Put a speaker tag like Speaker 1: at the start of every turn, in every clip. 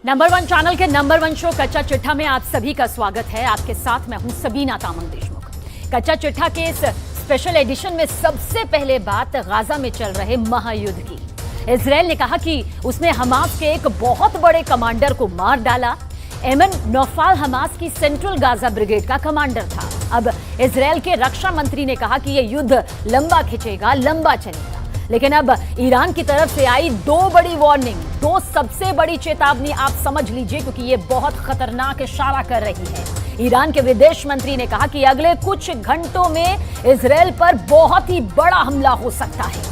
Speaker 1: Number one channel के number one show कच्चा चिट्ठा में आप सभी का स्वागत है। आपके साथ मैं हूं सबीना तामंग देशमुख। कच्चा चिट्ठा के इस स्पेशल एडिशन में सबसे पहले बात गाजा में चल रहे महायुद्ध की। इजराइल ने कहा कि उसने हमास के एक बहुत बड़े कमांडर को मार डाला। एमन नौफाल हमास की सेंट्रल गाजा ब्रिगेड का कमांडर था। अब इजराइल के रक्षा मंत्री ने कहा कि यह युद्ध लंबा खिंचेगा, लंबा चलेगा। लेकिन अब ईरान की तरफ से आई दो बड़ी वार्निंग, दो सबसे बड़ी चेतावनी आप समझ लीजिए, क्योंकि ये बहुत खतरनाक इशारा कर रही है। ईरान के विदेश मंत्री ने कहा कि अगले कुछ घंटों में इजराइल पर बहुत ही बड़ा हमला हो सकता है।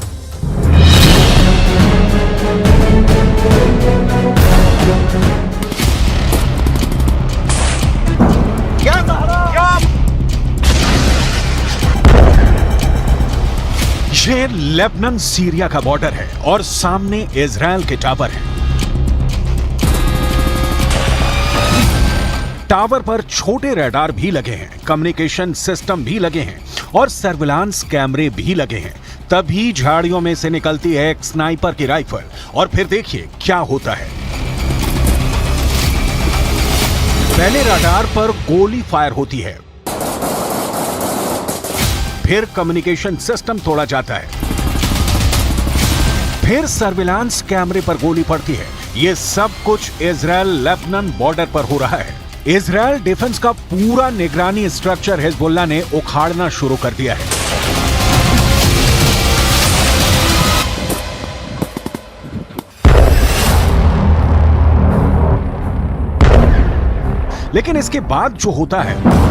Speaker 2: ये लेबनान सीरिया का बॉर्डर है और सामने इजराइल के टावर हैं। टावर पर छोटे रडार भी लगे हैं, कम्युनिकेशन सिस्टम भी लगे हैं और सर्विलांस कैमरे भी लगे हैं। तभी झाड़ियों में से निकलती है एक स्नाइपर की राइफल और फिर देखिए क्या होता है। पहले रडार पर गोली फायर होती है, फिर कम्युनिकेशन सिस्टम तोड़ा जाता है, फिर सर्विलांस कैमरे पर गोली पड़ती है। यह सब कुछ इजराइल लेबनान बॉर्डर पर हो रहा है। इजराइल डिफेंस का पूरा निगरानी स्ट्रक्चर हिजबुल्लाह ने उखाड़ना शुरू कर दिया है। लेकिन इसके बाद जो होता है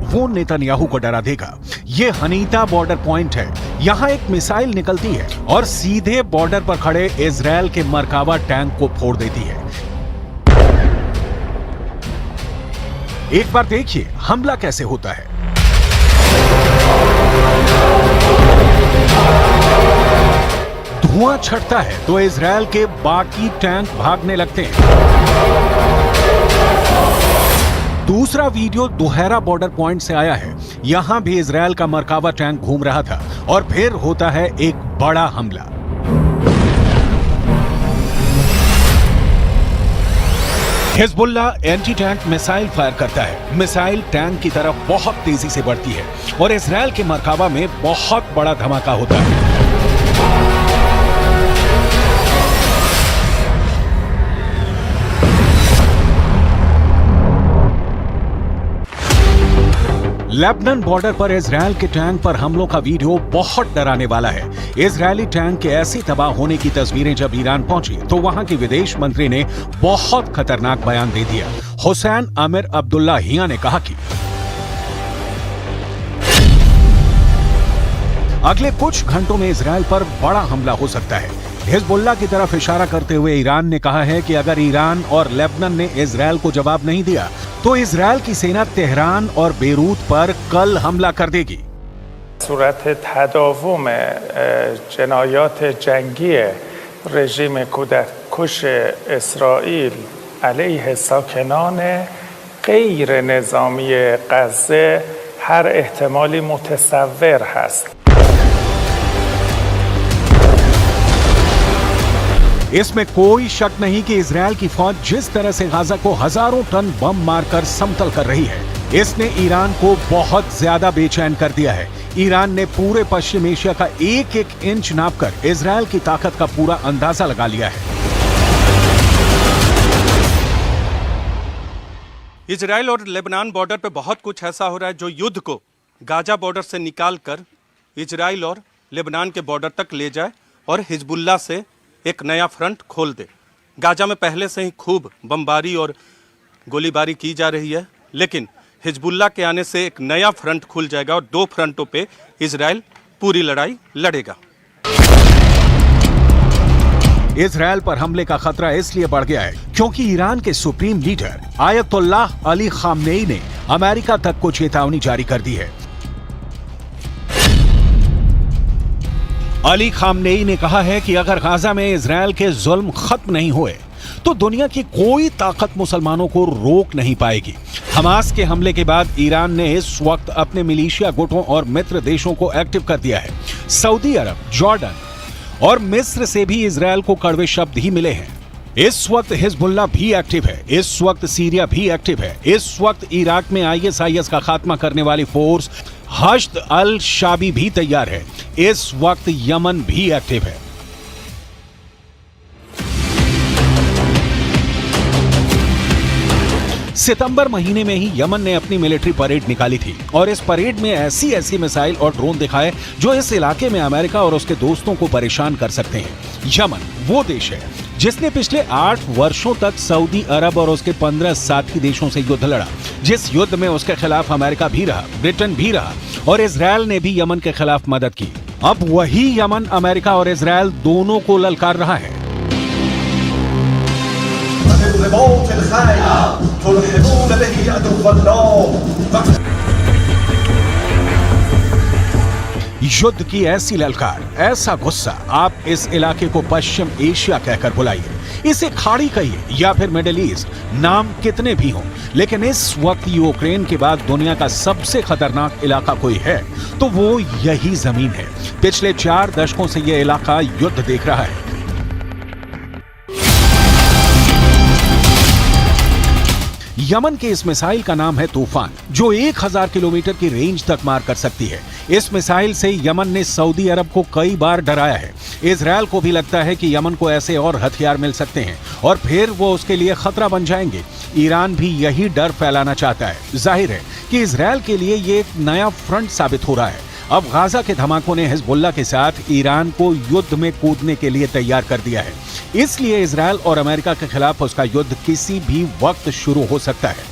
Speaker 2: वो नेतन्याहू को डरा देगा। ये हनीता बॉर्डर पॉइंट है। यहां एक मिसाइल निकलती है और सीधे बॉर्डर पर खड़े इजराइल के मरकावा टैंक को फोड़ देती है। एक बार देखिए हमला कैसे होता है। धुआं छटता है तो इजराइल के बाकी टैंक भागने लगते हैं। दूसरा वीडियो दोहरा बॉर्डर पॉइंट से आया है। यहां भी इजराइल का मरकावा टैंक घूम रहा था और फिर होता है एक बड़ा हमला। Hezbollah anti tank missile fire करता है। मिसाइल टैंक की तरफ बहुत तेजी से बढ़ती है और इजराइल के मरकावा में बहुत बड़ा धमाका होता है। लेबनान बॉर्डर पर इजराइल के टैंक पर हमलों का वीडियो बहुत डराने वाला है। इजरायली टैंक के ऐसे तबाह होने की तस्वीरें जब ईरान पहुंची तो वहां के विदेश मंत्री ने बहुत खतरनाक बयान दे दिया। हुसैन आमिर अब्दुल्लाहियां ने कहा कि अगले कुछ घंटों में इजराइल पर बड़ा हमला हो सकता है। हिजबुल्लाह की तरफ इशारा करते हुए ईरान ने कहा है कि अगर ईरान और लेबनान ने इजराइल को जवाब नहीं दिया तो इजराइल की सेना तेहरान और बेरूत पर कल हमला कर देगी।
Speaker 3: सूरत तदावुम जनायात जंगी रजीम कुश इसराइल अलीह साकिनान गैर निज़ामी गज़ा हर एहतमाली मुतसव्वर हस्त।
Speaker 2: इसमें कोई शक नहीं कि इजराइल की फौज जिस तरह से गाजा को हजारों टन बम मारकर समतल कर रही है, इसने ईरान को बहुत ज्यादा बेचैन कर दिया है। ईरान ने पूरे पश्चिम एशिया का एक एक इंच नापकर इजराइल की ताकत का पूरा अंदाजा लगा लिया है।
Speaker 4: इजराइल और लेबनान बॉर्डर पे बहुत कुछ ऐसा हो रहा है जो युद्ध को गाजा बॉर्डर से निकालकर इजराइल और लेबनान के बॉर्डर तक ले जाए और हिजबुल्लाह से एक नया फ्रंट खोल दे। गाजा में पहले से ही खूब बमबारी और गोलीबारी की जा रही है, लेकिन हिजबुल्लाह के आने से एक नया फ्रंट खुल जाएगा और दो फ्रंटों पे इजराइल पूरी लड़ाई लड़ेगा।
Speaker 2: इजराइल पर हमले का खतरा इसलिए बढ़ गया है क्योंकि ईरान के supreme leader Ayatollah Ali Khamenei ने अमेरिका तक को चेतावनी जारी कर दी है। अली खामनेई ने कहा है कि अगर गाजा में इजराइल के जुल्म खत्म नहीं हुए तो दुनिया की कोई ताकत मुसलमानों को रोक नहीं पाएगी। हमास के हमले के बाद ईरान ने इस वक्त अपने मिलिशिया गुटों और मित्र देशों को एक्टिव कर दिया है। सऊदी अरब, जॉर्डन और मिस्र से भी इजरायल को कड़वे शब्द ही मिले हैं। इस वक्त हिजबुल्लाह भी एक्टिव है, इस वक्त सीरिया भी एक्टिव है, इस वक्त इराक में ISIS का खात्मा करने वाली फोर्स हश्द अल शाबी भी तैयार है, इस वक्त यमन भी एक्टिव है। सितंबर महीने में ही यमन ने अपनी मिलिट्री परेड निकाली थी और इस परेड में ऐसी मिसाइल और ड्रोन दिखाए जो इस इलाके में अमेरिका और उसके दोस्तों को परेशान कर सकते हैं। यमन वो देश है जिसने पिछले 8 वर्षों तक सऊदी अरब और उसके 15 साथी देशों से युद्ध लड़ा, जिस युद्ध में उसके खिलाफ अमेरिका भी रहा, ब्रिटेन भी रहा और इजरायल ने भी यमन के खिलाफ मदद की। अब वही यमन अमेरिका और इजरायल दोनों को ललकार रहा है। युद्ध की ऐसी ललकार, ऐसा गुस्सा, आप इस इलाके को पश्चिम एशिया कहकर बुलाइए, इसे खाड़ी कहिए या फिर मिडिल ईस्ट, नाम कितने भी हों, लेकिन इस वक्त यूक्रेन के बाद दुनिया का सबसे खतरनाक इलाका कोई है तो वो यही जमीन है। पिछले 4 दशकों से यह इलाका युद्ध देख रहा है। यमन के इस मिसाइल का नाम है तूफान, जो 1000 किलोमीटर की रेंज तक मार कर सकती है। इस मिसाइल से यमन ने सऊदी अरब को कई बार डराया है। इजरायल को भी लगता है कि यमन को ऐसे और हथियार मिल सकते हैं और फिर वो उसके लिए खतरा बन जाएंगे। ईरान भी यही डर फैलाना चाहता है। जाहिर है कि इजरायल के लिए ये एक नया फ्रंट साबित हो रहा है। अब गाजा के धमाकों ने हिजबुल्लाह के साथ ईरान को युद्ध में कूदने के लिए तैयार कर दिया है। इसलिए इजरायल और अमेरिका के खिलाफ उसका युद्ध किसी भी वक्त शुरू हो सकता है।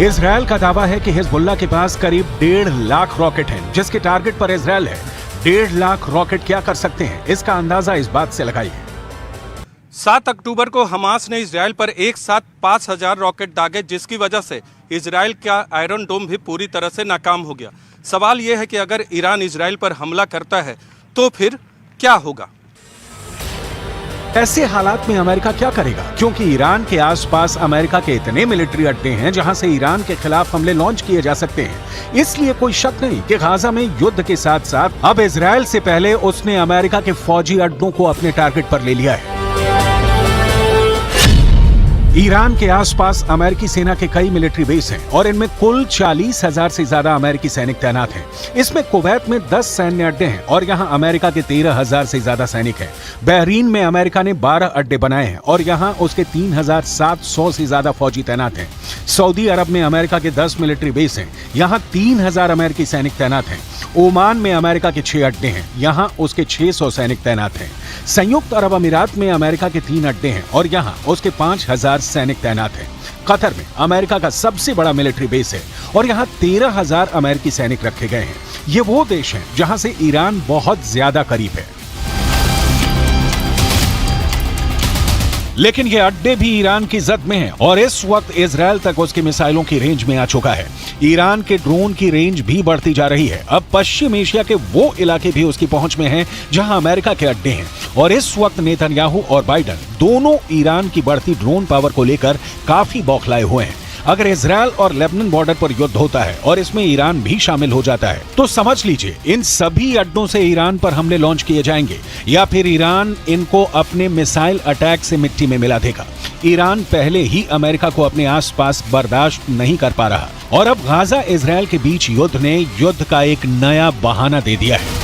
Speaker 2: इजरायल का दावा है कि हिजबुल्लाह के पास करीब 1.5 लाख रॉकेट हैं, जिसके टारगेट पर इजरायल है। 1.5 लाख रॉकेट क्या कर सकते हैं, इसका अंदाजा इस बात से लगाइए।
Speaker 4: 7 अक्टूबर को हमास ने इजरायल पर एक साथ 5000 रॉकेट दागे, जिसकी वजह से इजरायल का आयरन डोम भी पूरी तरह से नाकाम हो गया। सवाल यह है कि अगर ईरान इजरायल पर हमला करता है तो फिर क्या होगा।
Speaker 2: ऐसे हालात में अमेरिका क्या करेगा, क्योंकि ईरान के आसपास अमेरिका के इतने मिलिट्री अड्डे हैं जहां से ईरान के खिलाफ हमले लॉन्च किए जा सकते हैं। इसलिए कोई शक नहीं कि गाजा में युद्ध के साथ साथ अब इजरायल से पहले उसने अमेरिका के फौजी अड्डों को अपने टारगेट पर ले लिया है। ईरान के आसपास अमेरिकी सेना के कई मिलिट्री बेस हैं और इनमें कुल 40,000 से ज्यादा अमेरिकी सैनिक तैनात हैं। इसमें कुवैत में 10 सैन्य अड्डे हैं और यहाँ अमेरिका के 13,000 से ज्यादा सैनिक हैं। बहरीन में अमेरिका ने 12 अड्डे बनाए हैं और यहाँ उसके 3,700 से ज्यादा फौजी तैनात हैं। सऊदी अरब में अमेरिका के 10 मिलिट्री बेस हैं, यहाँ 3,000 अमेरिकी सैनिक तैनात हैं। ओमान में अमेरिका के 6 अड्डे हैं, यहाँ उसके 600 सैनिक तैनात हैं। संयुक्त अरब अमीरात में अमेरिका के 3 अड्डे हैं और यहाँ उसके 5,000 सैनिक तैनात हैं। कतर में अमेरिका का सबसे बड़ा मिलिट्री बेस है और यहाँ 13,000 अमेरिकी सैनिक रखे गए हैं। ये वो देश हैं जहाँ से ईरान बहुत ज्यादा करीब है। लेकिन ये अड्डे भी ईरान की जद में हैं और इस वक्त इजरायल तक उसकी मिसाइलों की रेंज में आ चुका है। ईरान के ड्रोन की रेंज भी बढ़ती जा रही है। अब पश्चिम एशिया के वो इलाके भी उसकी पहुंच में हैं जहां अमेरिका के अड्डे हैं और इस वक्त नेतन्याहू और बाइडन दोनों ईरान की बढ़ती ड्रोन पावर को लेकर काफी बौखलाए हुए हैं। अगर इजरायल और लेबनान बॉर्डर पर युद्ध होता है और इसमें ईरान भी शामिल हो जाता है तो समझ लीजिए इन सभी अड्डों से ईरान पर हमले लॉन्च किए जाएंगे या फिर ईरान इनको अपने मिसाइल अटैक से मिट्टी में मिला देगा। ईरान पहले ही अमेरिका को अपने आसपास बर्दाश्त नहीं कर पा रहा और अब गाजा इजरायल के बीच युद्ध ने युद्ध का एक नया बहाना दे दिया है।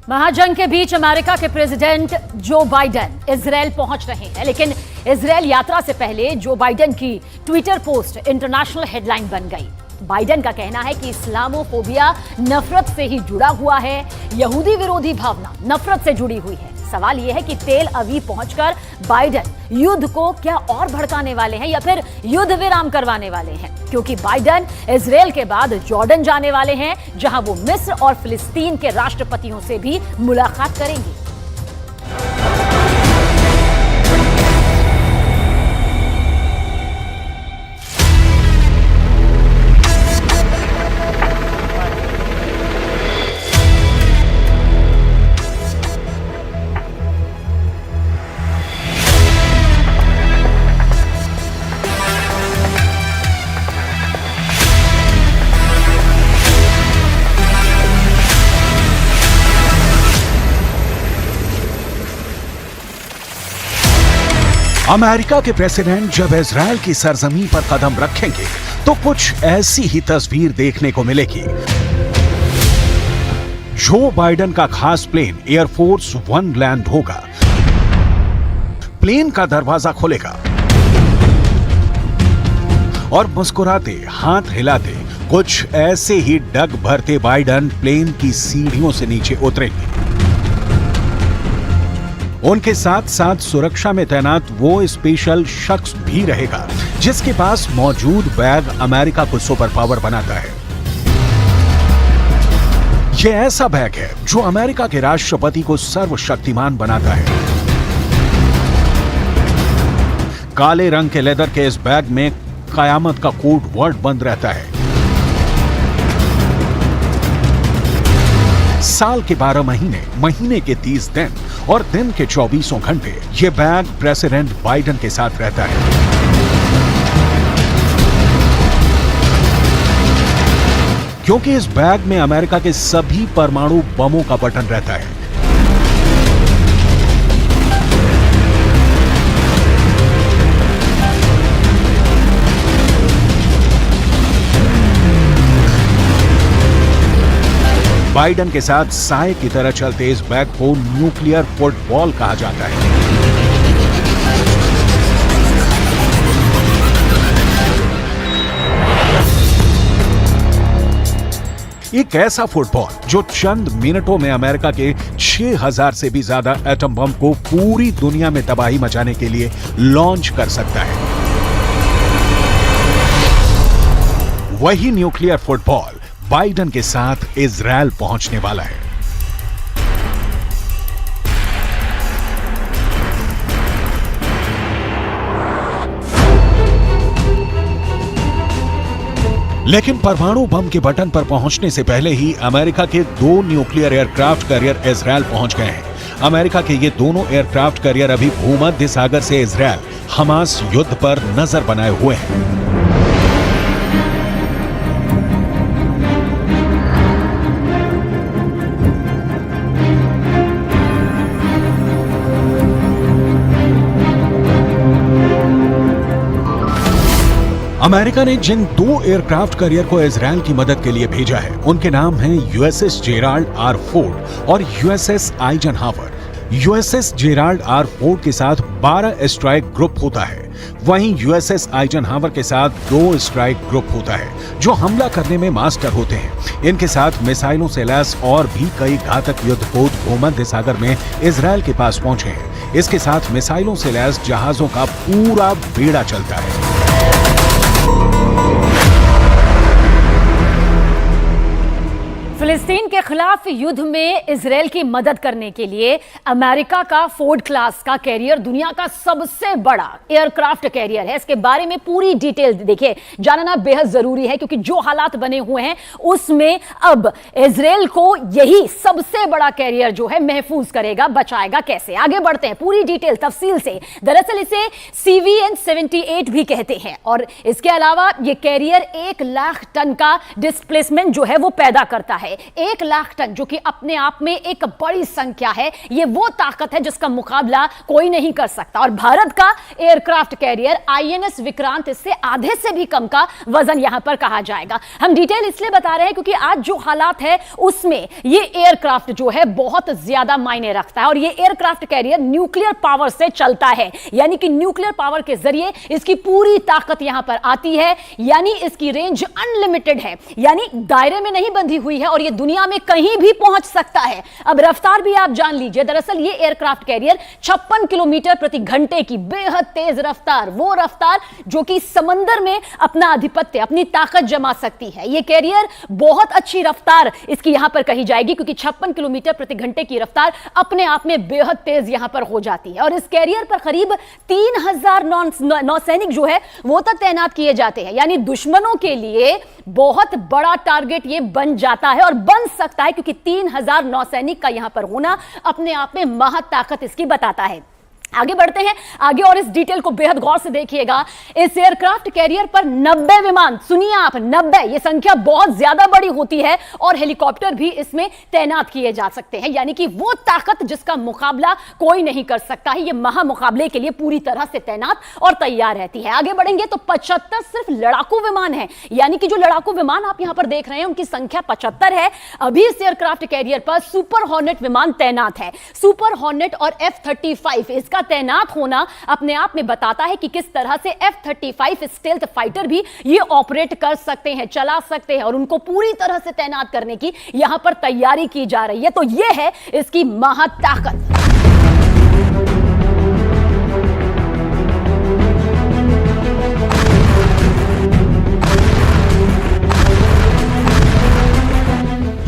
Speaker 1: महाजंग के बीच अमेरिका के प्रेसिडेंट जो बाइडेन इजरायल पहुंच रहे हैं, लेकिन इजरायल यात्रा से पहले जो बाइडेन की ट्विटर पोस्ट इंटरनेशनल हेडलाइन बन गई। बाइडेन का कहना है कि इस्लामोफोबिया नफरत से ही जुड़ा हुआ है, यहूदी विरोधी भावना नफरत से जुड़ी हुई है। सवाल यह है कि तेल अवीव पहुंचकर बाइडेन युद्ध को क्या और भड़काने वाले हैं या फिर युद्ध विराम करवाने वाले हैं, क्योंकि बाइडेन इजरायल के बाद जॉर्डन जाने वाले हैं, जहां वो मिस्र और फिलिस्तीन के राष्ट्रपतियों से भी मुलाकात करेंगे।
Speaker 2: अमेरिका के प्रेसिडेंट जब इजरायल की सरजमीन पर कदम रखेंगे तो कुछ ऐसी ही तस्वीर देखने को मिलेगी। जो बाइडेन का खास प्लेन एयरफोर्स वन लैंड होगा, प्लेन का दरवाजा खुलेगा और मुस्कुराते हाथ हिलाते कुछ ऐसे ही डग भरते बाइडेन प्लेन की सीढ़ियों से नीचे उतरेंगे। उनके साथ साथ सुरक्षा में तैनात वो स्पेशल शख्स भी रहेगा जिसके पास मौजूद बैग अमेरिका को सुपर पावर बनाता है। यह ऐसा बैग है जो अमेरिका के राष्ट्रपति को सर्वशक्तिमान बनाता है। काले रंग के लेदर के इस बैग में कयामत का कोड वर्ड बंद रहता है। साल के 12 महीने, महीने के 30 दिन और दिन के 24 घंटे ये बैग प्रेसिडेंट बाइडेन के साथ रहता है। क्योंकि इस बैग में अमेरिका के सभी परमाणु बमों का बटन रहता है। बाइडेन के साथ साए की तरह चलते इस बैग को न्यूक्लियर फुटबॉल कहा जाता है। एक ऐसा फुटबॉल जो चंद मिनटों में अमेरिका के 6000 से भी ज्यादा एटम बम को पूरी दुनिया में तबाही मचाने के लिए लॉन्च कर सकता है। वही न्यूक्लियर फुटबॉल बाइडेन के साथ इजरायल पहुंचने वाला है। लेकिन परमाणु बम के बटन पर पहुंचने से पहले ही अमेरिका के 2 न्यूक्लियर एयरक्राफ्ट कैरियर इजरायल पहुंच गए हैं। अमेरिका के ये दोनों एयरक्राफ्ट कैरियर अभी भूमध्य सागर से इजरायल हमास युद्ध पर नजर बनाए हुए हैं। अमेरिका ने जिन 2 एयरक्राफ्ट कैरियर को इजरायल की मदद के लिए भेजा है उनके नाम हैं यूएसएस जेराल्ड आर फोर्ड और USS Eisenhower. USS Gerald R Ford के साथ 12 स्ट्राइक ग्रुप होता है, वहीं यूएसएस आइजनहावर के साथ 2 स्ट्राइक ग्रुप होता है जो हमला करने में मास्टर होते हैं। इनके साथ मिसाइलों से लैस और भी कई घातक युद्धपोत भूमध्य सागर में इजरायल के पास पहुंचे हैं। इसके साथ मिसाइलों से लैस जहाजों का पूरा बेड़ा चलता है।
Speaker 1: फिलिस्तीन के खिलाफ युद्ध में इजरायल की मदद करने के लिए अमेरिका का फोर्ड क्लास का कैरियर दुनिया का सबसे बड़ा एयरक्राफ्ट कैरियर है। इसके बारे में पूरी डिटेल देखिए, जानना बेहद जरूरी है, क्योंकि जो हालात बने हुए हैं उसमें अब इजरायल को यही सबसे बड़ा कैरियर जो है महफूज करेगा, बचाएगा कैसे। आगे बढ़ते हैं पूरी डिटेल तफसील से। दरअसल इसे CVN-78 भी कहते हैं और इसके अलावा यह कैरियर 1 लाख टन का डिस्प्लेसमेंट जो है वो पैदा करता है। 1 लाख टन जो कि अपने आप में एक बड़ी संख्या है। यह वो ताकत है जिसका मुकाबला कोई नहीं कर सकता। और भारत का एयरक्राफ्ट कैरियर INS विक्रांत इससे आधे से भी कम का वजन यहां पर कहा जाएगा। हम डिटेल इसलिए बता रहे हैं क्योंकि आज जो हालात है उसमें यह एयरक्राफ्ट जो है बहुत ज्यादा मायने रखता है। और यह एयरक्राफ्ट कैरियर न्यूक्लियर पावर से चलता है, यानी कि न्यूक्लियर पावर के जरिए इसकी पूरी ताकत यहां पर आती है, यानी इसकी रेंज अनलिमिटेड है, यानी दायरे में नहीं बंधी हुई है और यह दुनिया में कहीं भी पहुंच सकता है। अब रफ्तार भी आप जान लीजिए। दरअसल ये एयरक्राफ्ट कैरियर 56 किलोमीटर प्रति घंटे की बेहद तेज रफ्तार, वो रफ्तार जो कि समंदर में अपना आधिपत्य, अपनी ताकत जमा सकती है। ये कैरियर बहुत अच्छी रफ्तार इसकी यहां पर कही जाएगी, क्योंकि 56 किलोमीटर प्रति घंटे की रफ्तार अपने आप में बेहद तेज यहां पर हो जाती है। और इस कैरियर पर करीब 3000 नौसैनिक जो है वो तक तैनात किए जाते हैं। यानी दुश्मनों के लिए बहुत बड़ा टारगेट ये बन जाता है और बन सकता है, क्योंकि 3000 नौसैनिक का यहां पर होना अपने आप में महत ताकत इसकी बताता है। आगे बढ़ते हैं आगे और इस डिटेल को बेहद गौर से देखिएगा। इस एयरक्राफ्ट कैरियर पर 90 विमान, सुनिए आप, 90, ये संख्या बहुत ज्यादा बड़ी होती है, और हेलीकॉप्टर भी इसमें तैनात किए जा सकते हैं। यानी कि वो ताकत जिसका मुकाबला कोई नहीं कर सकता है, ये महामुकाबले के लिए पूरी तरह से तैनात और तैयार रहती है। आगे बढ़ेंगे तो 75 सिर्फ लड़ाकू विमान है। यानी कि जो लड़ाकू विमान आप यहां पर देख रहे हैं उनकी संख्या 75 है। अभी इस एयरक्राफ्ट कैरियर पर सुपर हॉर्नेट विमान तैनात है। सुपर हॉर्नेट और F-35 इसका तैनात होना अपने आप में बताता है कि किस तरह से F-35 स्टेल्थ फाइटर भी ये ऑपरेट कर सकते हैं, चला सकते हैं, और उनको पूरी तरह से तैनात करने की यहां पर तैयारी की जा रही है। तो ये है इसकी महत ताकत।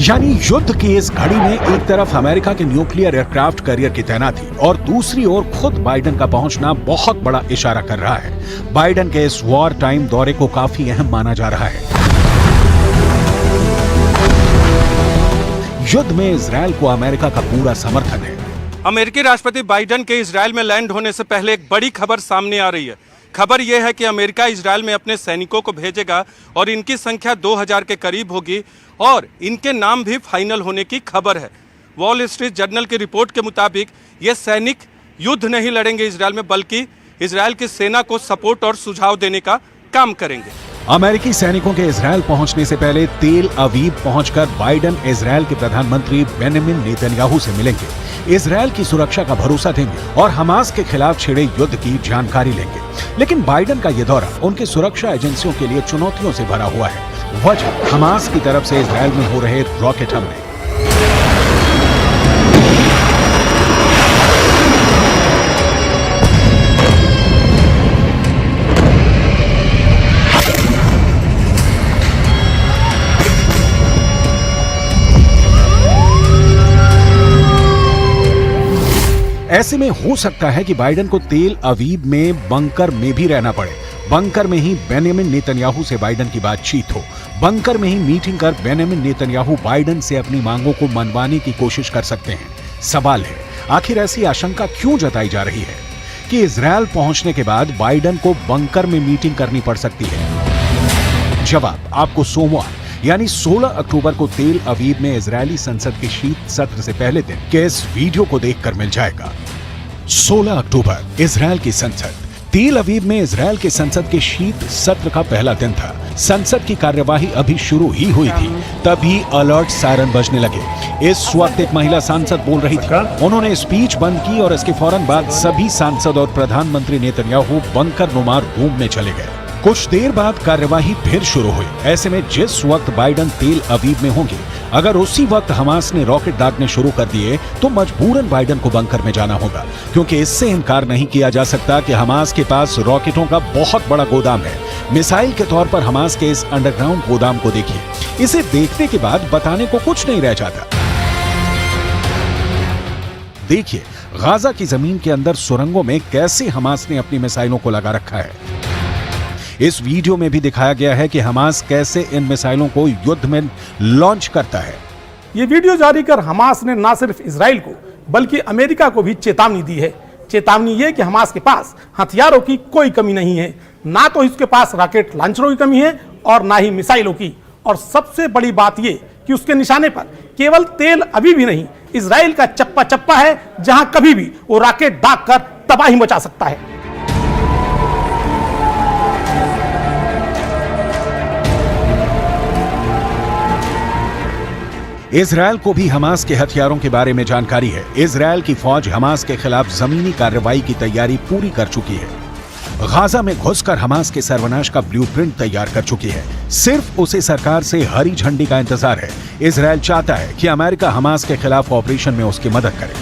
Speaker 2: यानी युद्ध की इस घड़ी में एक तरफ अमेरिका के न्यूक्लियर एयरक्राफ्ट कैरियर की तैनाती और दूसरी ओर खुद बाइडेन का पहुंचना बहुत बड़ा इशारा कर रहा है। बाइडेन के इस वॉर टाइम दौरे को काफी अहम माना जा रहा है। युद्ध में इजरायल को अमेरिका का पूरा समर्थन है।
Speaker 4: अमेरिकी राष्ट्रपति बाइडेन के इजरायल में लैंड होने से पहले एक बड़ी खबर सामने आ रही है। खबर यह है कि अमेरिका इजरायल में अपने सैनिकों को भेजेगा और इनकी संख्या 2000 के करीब होगी, और इनके नाम भी फाइनल होने की खबर है। वॉल स्ट्रीट जर्नल की रिपोर्ट के मुताबिक ये सैनिक युद्ध नहीं लड़ेंगे इजरायल में, बल्कि इजरायल की सेना को सपोर्ट और सुझाव देने का काम करेंगे।
Speaker 2: अमेरिकी सैनिकों के इजरायल पहुंचने से पहले तेल अवीव पहुंचकर बाइडेन इजरायल के प्रधानमंत्री बेंजामिन नेतन्याहू से मिलेंगे, इजरायल की सुरक्षा का भरोसा देंगे और हमास के खिलाफ छिड़े युद्ध की जानकारी लेंगे। लेकिन बाइडेन का यह दौरा उनकी सुरक्षा एजेंसियों के लिए चुनौतियों से भरा हुआ है। वजह हमास की तरफ से इजरायल में हो रहे रॉकेट हमले। ऐसे में हो सकता है कि बाइडेन को तेल अवीव में बंकर में भी रहना पड़े। बंकर में ही बेंजामिन नेतन्याहू से बाइडेन की बातचीत हो, बंकर में ही मीटिंग कर बेंजामिन नेतन्याहू बाइडेन से अपनी मांगों को मनवाने की कोशिश कर सकते हैं। सवाल है, आखिर ऐसी आशंका क्यों जताई जा रही है कि इजरायल पहुंचने के बाद बाइडेन को बंकर में मीटिंग करनी पड़ सकती है? जवाब आपको सोमवार यानी 16 अक्टूबर को तेल अवीव में इजरायली संसद के शीत सत्र से पहले दिन के इस वीडियो को देखकर मिल जाएगा। 16 अक्टूबर इजरायल की संसद। तेल अवीव में इजरायल के संसद के शीत सत्र का पहला दिन था। संसद की कार्यवाही अभी शुरू ही हुई थी, तभी अलर्ट सायरन बजने लगे। इस वक्त एक महिला सांसद बोल रही थी। उन्होंने स्पीच बंद की और इसके फौरन बाद सभी सांसद और प्रधानमंत्री नेतन्याहू बंकर नुमा रूम में चले गए। कुछ देर बाद कार्यवाही फिर शुरू हुई। ऐसे में जिस वक्त बाइडेन तेल अवीव में होंगे, अगर उसी वक्त हमास ने रॉकेट दागने शुरू कर दिए तो मजबूरन बाइडेन को बंकर में जाना होगा, क्योंकि इससे इनकार नहीं किया जा सकता कि हमास के पास रॉकेटों का बहुत बड़ा गोदाम है। मिसाइल के तौर पर हमास के इस अंडरग्राउंड गोदाम को देखिए। इसे देखने के बाद बताने को कुछ नहीं रह जाता। देखिए गाजा की जमीन के अंदर सुरंगों में कैसे हमास ने अपनी मिसाइलों को लगा रखा है। इस वीडियो में भी दिखाया गया है कि हमास कैसे इन मिसाइलों को युद्ध में लॉन्च करता है।
Speaker 5: ये वीडियो जारी कर हमास ने न सिर्फ इजराइल को बल्कि अमेरिका को भी चेतावनी दी है। चेतावनी ये कि हमास के पास हथियारों की कोई कमी नहीं है, ना तो इसके पास रॉकेट लॉन्चरों की कमी है और ना ही मिसाइलों की। और सबसे बड़ी बात ये कि उसके निशाने पर केवल तेल अभी भी नहीं, इजराइल का चप्पा चप्पा है, जहां कभी भी वो रॉकेट दाग कर तबाही मचा सकता है।
Speaker 2: इजरायल को भी हमास के हथियारों के बारे में जानकारी है। इजरायल की फौज हमास के खिलाफ जमीनी कार्रवाई की तैयारी पूरी कर चुकी है। गाजा में घुसकर हमास के सर्वनाश का ब्लूप्रिंट तैयार कर चुकी है। सिर्फ उसे सरकार से हरी झंडी का इंतजार है। इजरायल चाहता है कि अमेरिका हमास के खिलाफ ऑपरेशन में उसकी मदद करे।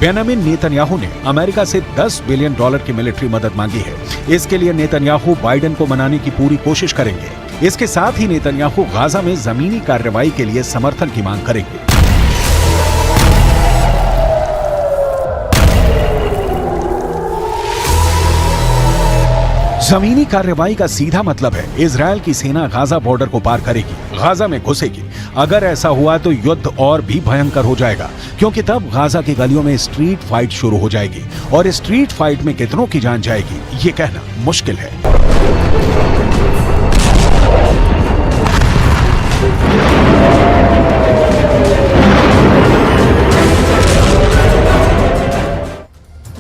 Speaker 2: बेंजामिन नेतन्याहू ने अमेरिका से $10 बिलियन की मिलिट्री मदद मांगी है। इसके लिए नेतन्याहू बाइडेन को मनाने की पूरी कोशिश करेंगे। इसके साथ ही नेतन्याहू गाजा में जमीनी कार्रवाई के लिए समर्थन की मांग करेंगे। जमीनी कार्रवाई का सीधा मतलब है इजरायल की सेना गाजा बॉर्डर को पार करेगी, गाजा में घुसेगी। अगर ऐसा हुआ तो युद्ध और भी भयंकर हो जाएगा, क्योंकि तब गाजा की गलियों में स्ट्रीट फाइट शुरू हो जाएगी और स्ट्रीट फाइट में कितनों की जान जाएगी ये कहना मुश्किल है।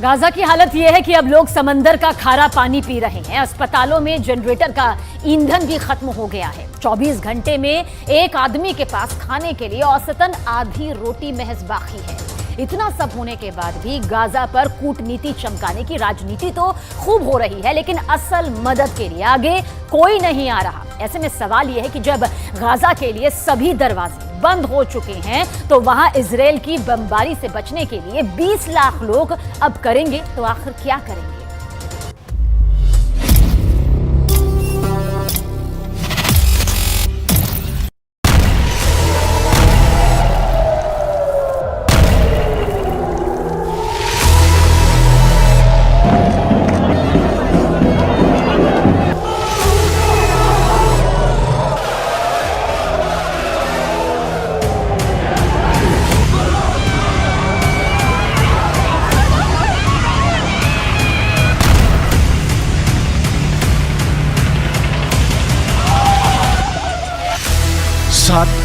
Speaker 1: गाजा की हालत यह है कि अब लोग समंदर का खारा पानी पी रहे हैं। अस्पतालों में जनरेटर का ईंधन भी खत्म हो गया है। 24 घंटे में एक आदमी के पास खाने के लिए औसतन आधी रोटी महज बाकी है। इतना सब होने के बाद भी गाजा पर कूटनीति चमकाने की राजनीति तो खूब हो रही है, लेकिन असल मदद के लिए आगे कोई नहीं आ रहा। ऐसे में सवाल यह है कि जब गाजा के लिए सभी दरवाजे बंद हो चुके हैं तो वहां इजरायल की बमबारी से बचने के लिए 20 लाख लोग अब करेंगे तो आखिर क्या करेंगे?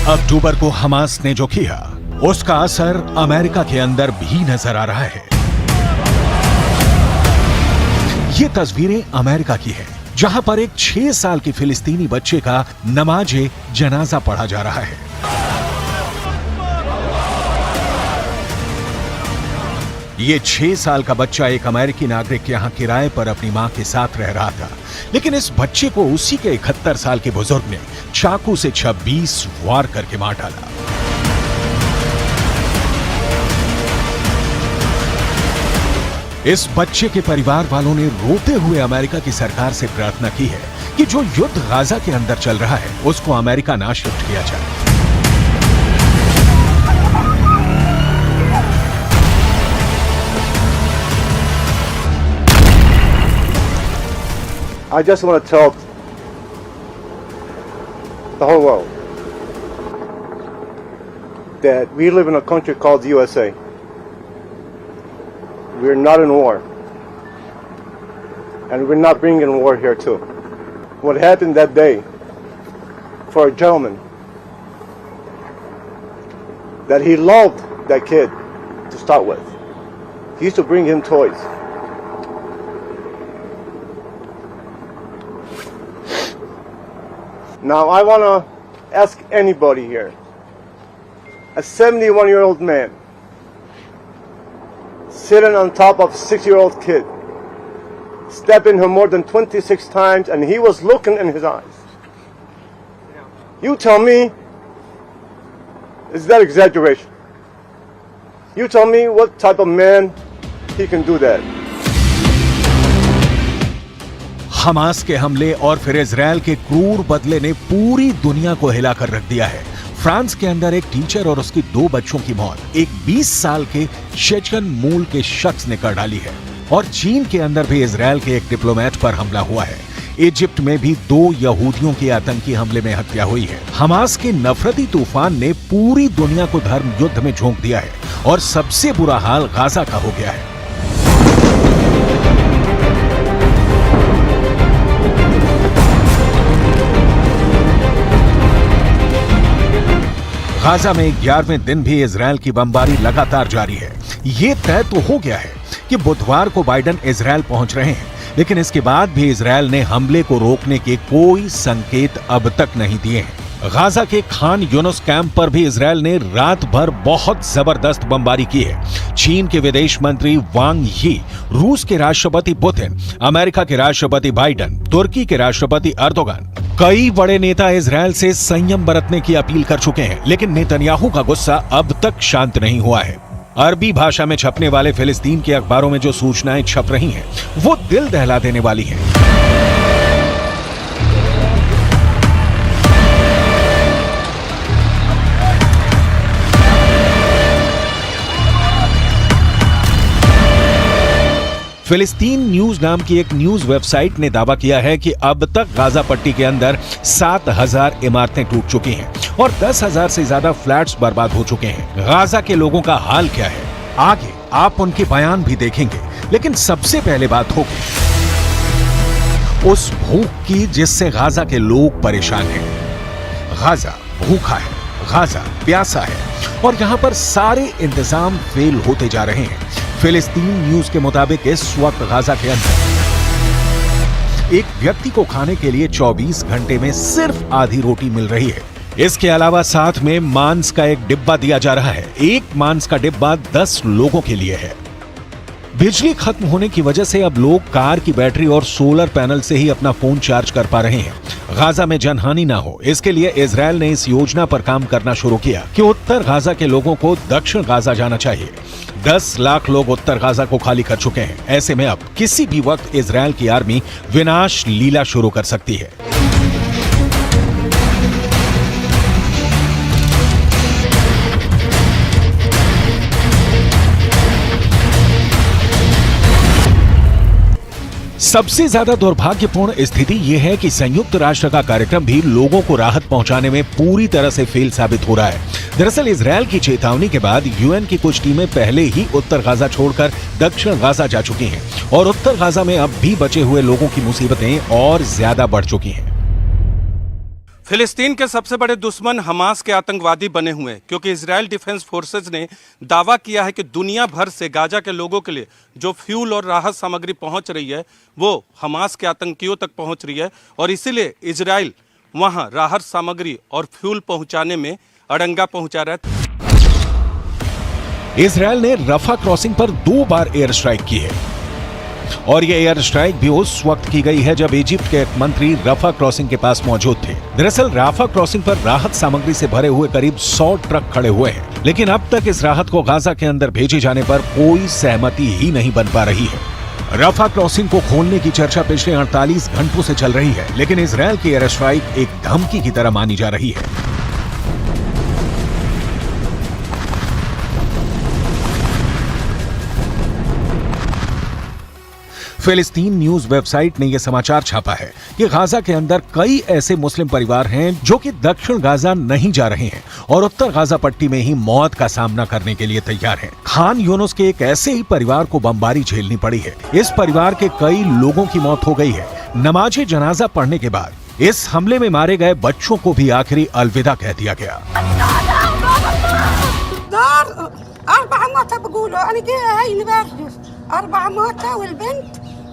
Speaker 2: अक्टूबर को हमास ने जो किया उसका असर अमेरिका के अंदर भी नजर आ रहा है। ये तस्वीरें अमेरिका की है, जहां पर एक 6 साल के फिलिस्तीनी बच्चे का नमाजे जनाजा पढ़ा जा रहा है। ये 6 साल का बच्चा एक अमेरिकी नागरिक के यहां किराए पर अपनी मां के साथ रह रहा था, लेकिन इस बच्चे को उसी के 71 साल के बुजुर्ग ने चाकू से 26 वार करके मार डाला। इस बच्चे के परिवार वालों ने रोते हुए अमेरिका की सरकार से प्रार्थना की है कि जो युद्ध गाजा के अंदर चल रहा है उसको अमेरिका ना शिफ्ट किया जाए।
Speaker 6: I just want to tell the whole world that we live in a country called the USA. We're not in war. And we're not bringing war here too. What happened that day for a gentleman that he loved that kid to start with. He used to bring him toys. Now I want to ask anybody here, a 71-year-old man sitting on top of a 6-year-old kid, stepping him more than 26 times, and he was looking in his eyes. You tell me, is that exaggeration? You tell me what type of man he can do that.
Speaker 2: Hamas के हमले और फिर Israel के क्रूर बदले ने पूरी दुनिया को हिलाकर रख दिया है। फ्रांस के अंदर एक टीचर और उसकी 2 बच्चों की मौत एक 20 साल के चेचन मूल के शख्स ने कर डाली है, और चीन के अंदर भी इजरायल के एक डिप्लोमेट पर हमला हुआ है। इजिप्ट में भी 2 यहूदियों के आतंकी हमले में हत्या हुई है। हमास के नफरती तूफान ने पूरी दुनिया को धर्म युद्ध में झोंक दिया है और सबसे बुरा हाल गाजा का हो गया है। गाजा में 11वें दिन भी इजरायल की बमबारी लगातार जारी है। ये तय तो हो गया है कि बुधवार को बाइडेन इजरायल पहुंच रहे हैं, लेकिन इसके बाद भी इजरायल ने हमले को रोकने के कोई संकेत अब तक नहीं दिए हैं। गाजा के खान यूनुस कैंप पर भी इजरायल ने रात भर बहुत जबरदस्त बमबारी की है। चीन के विदेश मंत्री वांग यी, रूस के राष्ट्रपति पुतिन, अमेरिका के राष्ट्रपति बाइडेन, तुर्की के राष्ट्रपति अर्दोगन, कई बड़े नेता इजरायल से संयम बरतने की अपील कर चुके हैं, लेकिन नेतन्याहू का गुस्सा अब तक शांत नहीं हुआ है। अरबी भाषा में छपने वाले फिलिस्तीन के अखबारों में जो सूचनाएं छप रही हैं, वो दिल दहला देने वाली हैं। फिलिस्तीन न्यूज नाम की एक न्यूज वेबसाइट ने दावा किया है कि अब तक गाजा पट्टी के अंदर 7,000 इमारतें टूट चुकी हैं और 10,000 से ज्यादा फ्लैट्स बर्बाद हो चुके हैं। गाजा के लोगों का हाल क्या है, आगे आप उनके बयान भी देखेंगे, लेकिन सबसे पहले बात होगी उस भूख की जिससे गाजा के लोग परेशान हैं। गाजा भूखा है, गाजा प्यासा है और यहां पर सारे इंतजाम फेल होते जा रहे हैं। फिलिस्तीन न्यूज के मुताबिक इस वक्त गाजा के अंदर एक व्यक्ति को खाने के लिए 24 घंटे में सिर्फ आधी रोटी मिल रही है। इसके अलावा साथ में मांस का एक डिब्बा दिया जा रहा है। एक मांस का डिब्बा 10 लोगों के लिए है। बिजली खत्म होने की वजह से अब लोग कार की बैटरी और सोलर पैनल से ही अपना फोन चार्ज कर पा रहे हैं। गाजा में जनहानि ना हो, इसके लिए इजरायल ने इस योजना पर काम करना शुरू किया कि उत्तर गाजा के लोगों को दक्षिण गाजा जाना चाहिए। 10 लाख लोग उत्तर गाजा को खाली कर चुके हैं। ऐसे में अब किसी भी वक्त इजरायल की आर्मी विनाश लीला शुरू कर सकती है। सबसे ज्यादा दुर्भाग्यपूर्ण स्थिति यह है कि संयुक्त राष्ट्र का कार्यक्रम भी लोगों को राहत पहुंचाने में पूरी तरह से फेल साबित हो रहा है। दरअसल इजरायल की चेतावनी के बाद यूएन की कुछ टीमें पहले ही उत्तर गाजा छोड़कर दक्षिण गाजा जा चुकी हैं और उत्तर गाजा में अब भी बचे हुए लोगों की मुसीबतें और ज्यादा बढ़ चुकी हैं।
Speaker 4: फिलिस्तीन के सबसे बड़े दुश्मन हमास के आतंकवादी बने हुए हैं, क्योंकि इजरायल डिफेंस फोर्सेज ने दावा किया है कि दुनिया भर से गाजा के लोगों के लिए जो फ्यूल और राहत सामग्री पहुंच रही है वो हमास के आतंकियों तक पहुंच रही है और इसीलिए इजरायल वहां राहत सामग्री और फ्यूल पहुंचाने में अड़ंगा पहुंचा रहा है।
Speaker 2: इजरायल ने रफा क्रॉसिंग पर 2 बार एयर स्ट्राइक की है और ये एयर स्ट्राइक भी उस वक्त की गई है जब इजिप्ट के एक मंत्री रफा क्रॉसिंग के पास मौजूद थे। दरअसल राफा क्रॉसिंग पर राहत सामग्री से भरे हुए करीब 100 ट्रक खड़े हुए हैं, लेकिन अब तक इस राहत को गाजा के अंदर भेजे जाने पर कोई सहमति ही नहीं बन पा रही है। रफा क्रॉसिंग को खोलने की चर्चा पिछले 48 घंटों से चल रही है, लेकिन इजरायल की एयर स्ट्राइक एक धमकी की तरह मानी जा रही है। फिलिस्तीन न्यूज वेबसाइट ने यह समाचार छापा है कि गाजा के अंदर कई ऐसे मुस्लिम परिवार हैं जो कि दक्षिण गाजा नहीं जा रहे हैं और उत्तर गाजा पट्टी में ही मौत का सामना करने के लिए तैयार हैं। खान यूनुस के एक ऐसे ही परिवार को बमबारी झेलनी पड़ी है। इस परिवार के कई लोगों की मौत हो गई है। नमाज़े जनाजा पढ़ने के बाद इस हमले में मारे गए बच्चों को भी आखिरी अलविदा कह दिया गया।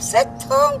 Speaker 7: 6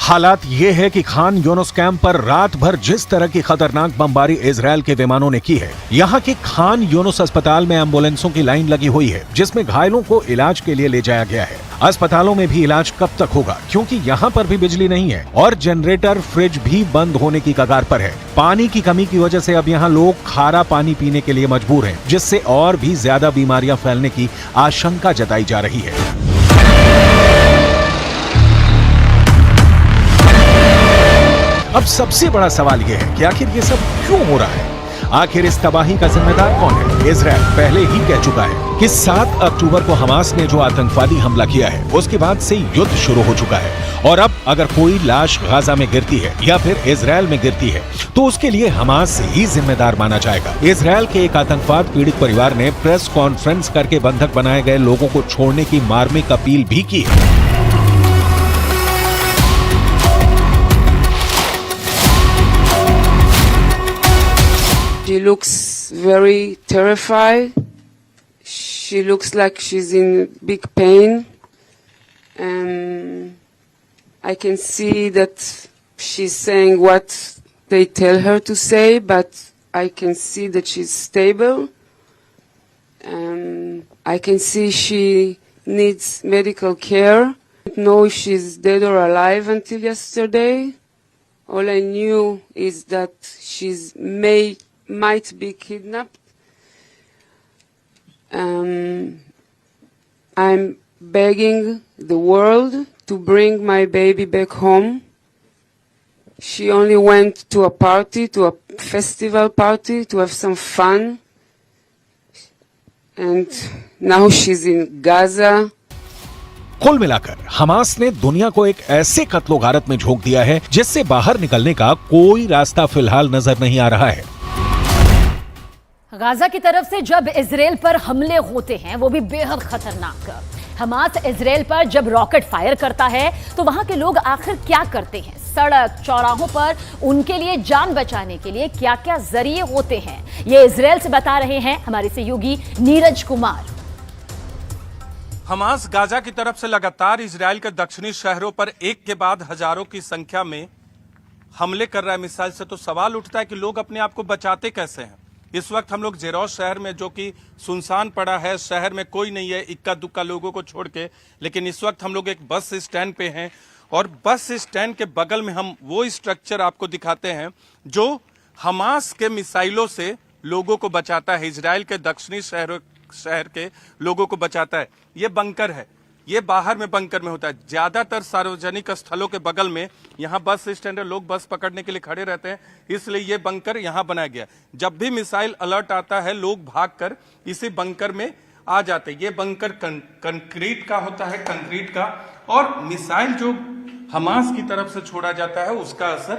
Speaker 2: हालात ये है कि खान यूनुस कैंप पर रात भर जिस तरह की खतरनाक बमबारी इजरायल के विमानों ने की है, यहाँ के खान यूनुस अस्पताल में एम्बुलेंसों की लाइन लगी हुई है जिसमें घायलों को इलाज के लिए ले जाया गया है। अस्पतालों में भी इलाज कब तक होगा, क्योंकि यहाँ पर भी बिजली नहीं है और जनरेटर फ्रिज भी बंद होने की कगार पर है। पानी की कमी की वजह से अब यहाँ लोग खारा पानी पीने के लिए मजबूर हैं, जिससे और भी ज्यादा बीमारियां फैलने की आशंका जताई जा रही है। अब सबसे बड़ा सवाल यह है कि आखिर ये सब क्यों हो रहा है? आखिर इस तबाही का जिम्मेदार कौन है? इजरायल पहले ही कह चुका है कि 7 अक्टूबर को हमास ने जो आतंकवादी हमला किया है उसके बाद से युद्ध शुरू हो चुका है और अब अगर कोई लाश गाजा में गिरती है या फिर इजरायल में गिरती है तो उसके लिए हमास ही जिम्मेदार माना जाएगा। इजरायल के एक आतंकवाद पीड़ित परिवार ने प्रेस कॉन्फ्रेंस करके बंधक बनाए गए लोगों को छोड़ने की मार्मिक अपील भी की है।
Speaker 8: She looks very terrified. She looks like she's in big pain. I can see that she's saying what they tell her to say, but I can see that she's stable. I can see she needs medical care. I don't know if she's dead or alive until yesterday. All I knew is that she's might be kidnapped. I'm begging the world to bring my baby back home. She only went to a party, to a festival party, to have some fun. And now she's in Gaza.
Speaker 2: कुल मिलाकर Hamas ने दुनिया को एक ऐसे कत्लो गारत में झोंक दिया है जिससे बाहर निकलने का कोई रास्ता फिलहाल नजर नहीं आ रहा है।
Speaker 1: गाजा की तरफ से जब इजराइल पर हमले होते हैं वो भी बेहद खतरनाक। हमास इजराइल पर जब रॉकेट फायर करता है तो वहां के लोग आखिर क्या करते हैं? सड़क चौराहों पर उनके लिए जान बचाने के लिए क्या क्या जरिए होते हैं, ये इजराइल से बता रहे हैं हमारे सहयोगी नीरज कुमार।
Speaker 4: हमास गाजा की तरफ से लगातार इजराइल के दक्षिणी शहरों पर एक के बाद हजारों की संख्या में हमले कर रहा है मिसाइल से, तो सवाल उठता है कि लोग अपने आप को बचाते कैसे हैं। इस वक्त हम लोग जेरोस शहर में, जो कि सुनसान पड़ा है, शहर में कोई नहीं है इक्का दुक्का लोगों को छोड़ के, लेकिन इस वक्त हम लोग एक बस स्टैंड पे हैं और बस स्टैंड के बगल में हम वो स्ट्रक्चर आपको दिखाते हैं जो हमास के मिसाइलों से लोगों को बचाता है, इजराइल के दक्षिणी शहर के लोगों को बचाता है। ये बंकर है, ये बाहर में बंकर में होता है। ज्यादातर सार्वजनिक स्थलों के बगल में यहाँ बस स्टैंड है, लोग बस पकड़ने के लिए खड़े रहते हैं, इसलिए ये बंकर यहाँ बनाया गया। जब भी मिसाइल अलर्ट आता है लोग भागकर इसी बंकर में आ जाते हैं। ये बंकर कंक्रीट का होता है, कंक्रीट का, और मिसाइल जो हमास की तरफ से छोड़ा जाता है उसका असर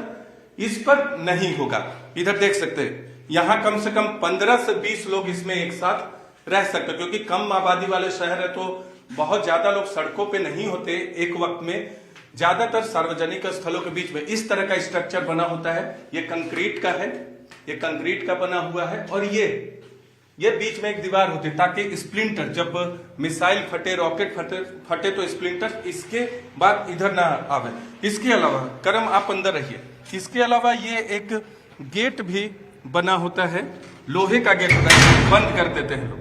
Speaker 4: इस पर नहीं होगा। इधर देख सकते हैं, यहाँ कम से कम 15 से 20 लोग इसमें एक साथ रह सकते, क्योंकि कम आबादी वाले शहर है तो बहुत ज्यादा लोग सड़कों पे नहीं होते एक वक्त में, ज्यादातर सार्वजनिक स्थलों के बीच में इस तरह का स्ट्रक्चर बना होता है। ये कंक्रीट का है, ये कंक्रीट का बना हुआ है, और ये बीच में एक दीवार होती है ताकि स्प्लिंटर, जब मिसाइल फटे, रॉकेट फटे तो स्प्लिंटर इसके बाद इधर ना आवे। इसके अलावा करम आप अंदर रहिए, इसके अलावा ये एक गेट भी बना होता है, लोहे का गेट होता है, बंद कर देते हैं लोग।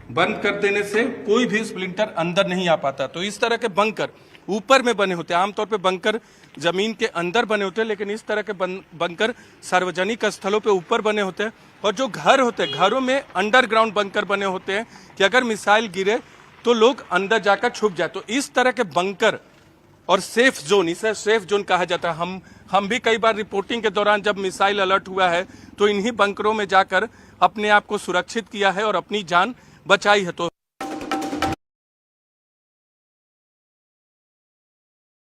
Speaker 4: बंद कर देने से कोई भी स्प्लिंटर अंदर नहीं आ पाता। तो इस तरह के बंकर ऊपर में बने होते हैं। आमतौर पे बंकर जमीन के अंदर बने होते हैं, लेकिन इस तरह के बंकर सार्वजनिक स्थलों पे ऊपर बने होते हैं। और जो घर होते हैं, घरों में अंडरग्राउंड बंकर बने होते हैं कि अगर मिसाइल गिरे तो लोग अंदर जाकर छुप जाए। तो इस तरह के बंकर और सेफ जोन, इसे सेफ जोन कहा जाता है। हम भी कई बार रिपोर्टिंग के दौरान जब मिसाइल अलर्ट हुआ है तो इन्हीं बंकरों में जाकर अपने आप को सुरक्षित किया है और अपनी जान बचाई है। तो